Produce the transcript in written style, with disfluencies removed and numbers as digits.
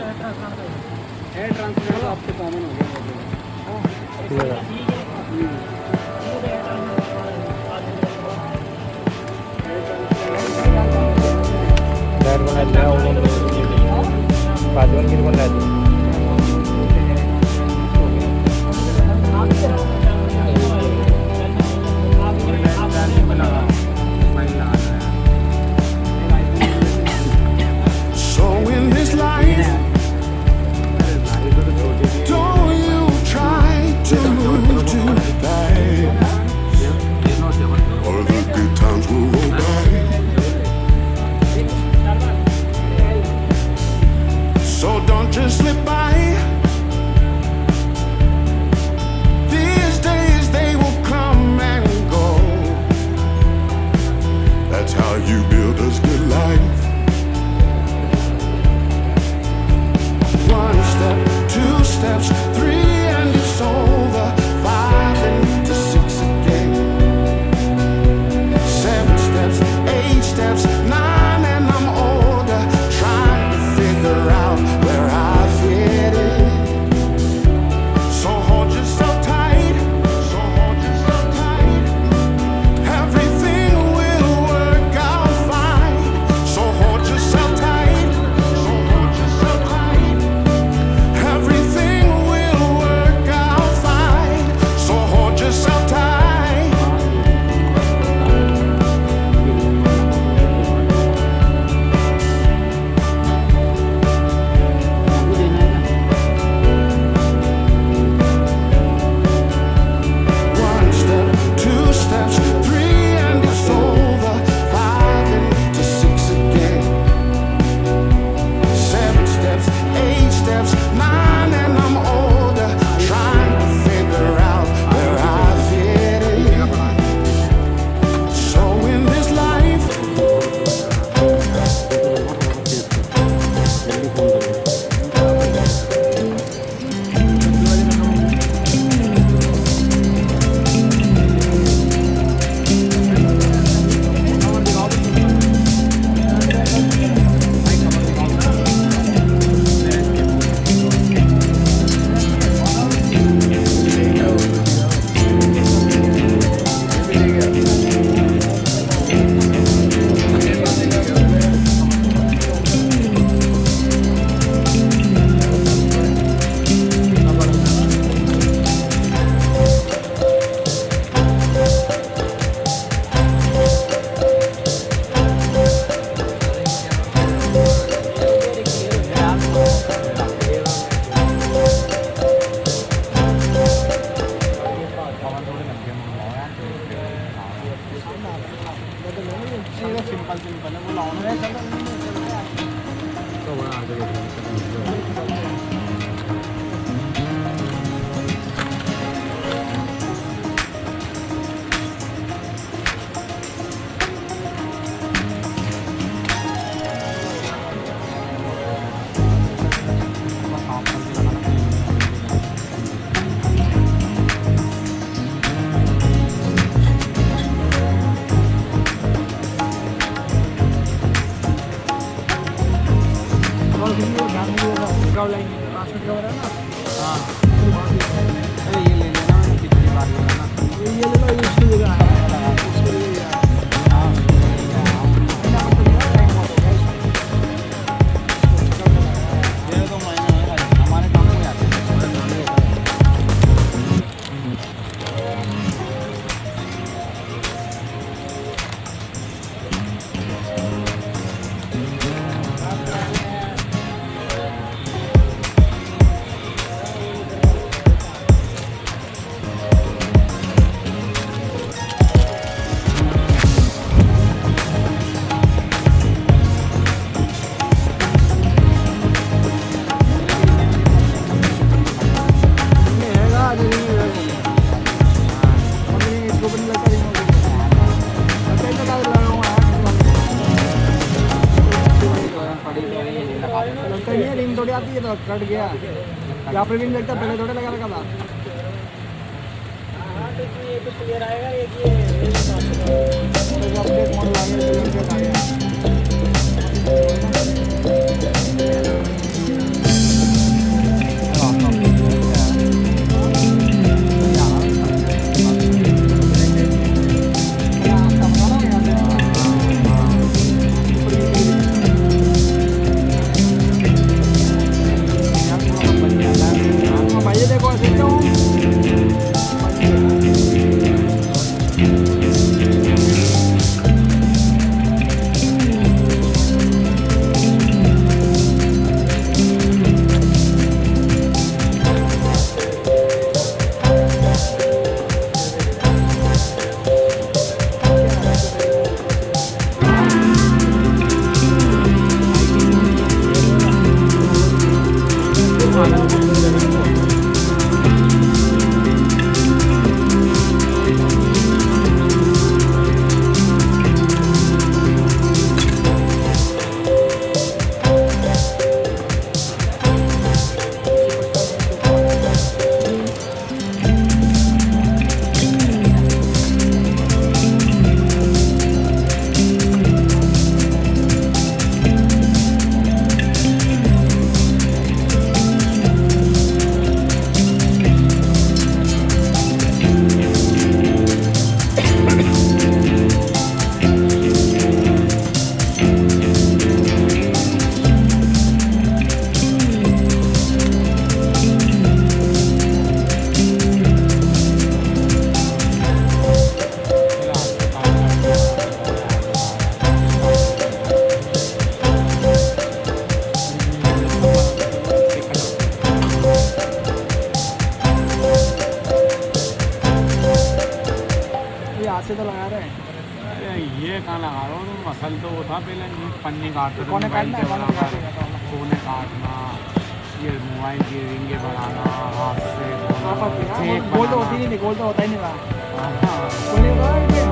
Air transfer तो आपसे common हो गया So in this life, don't you try to move too fast, or the good times will roll by. So don't just slip by. These days they will come and go. That's how you build a good life. One step, two steps, three and it's over. 5 into 6 again. 7 steps, 8 steps, 9 and I'm older. Trying to figure out where I fit in. So hold yourself tight. So hold yourself tight. Everything will work out fine. So hold yourself tight. So hold yourself tight. Everything will work out fine. So hold yourself tight. One step, 2 steps, 3 and it's over. 5 into 6 again. 7 steps, 8 steps, 9 and I'm older. Trying to figure out where I fit in. So in this life, cut गया यहाँ पे भी नहीं लगता, पहले थोड़े लगा रखा था। ये तो क्लियर आएगा, ये अपडेट मॉडल आ गया। कल तो वो था पहले पन्नी काटते थे कोने मोबाइल काटना के है, कोने बराबर, काटना है। कोने काटना, ये मोबाइल की रिंगे बनाना हाथ से, आपस में, हाँ, शेप गोल तो बनाना। होती ही नहीं, गोल तो होता ही नहीं था। हाँ, कोई नहीं होता है,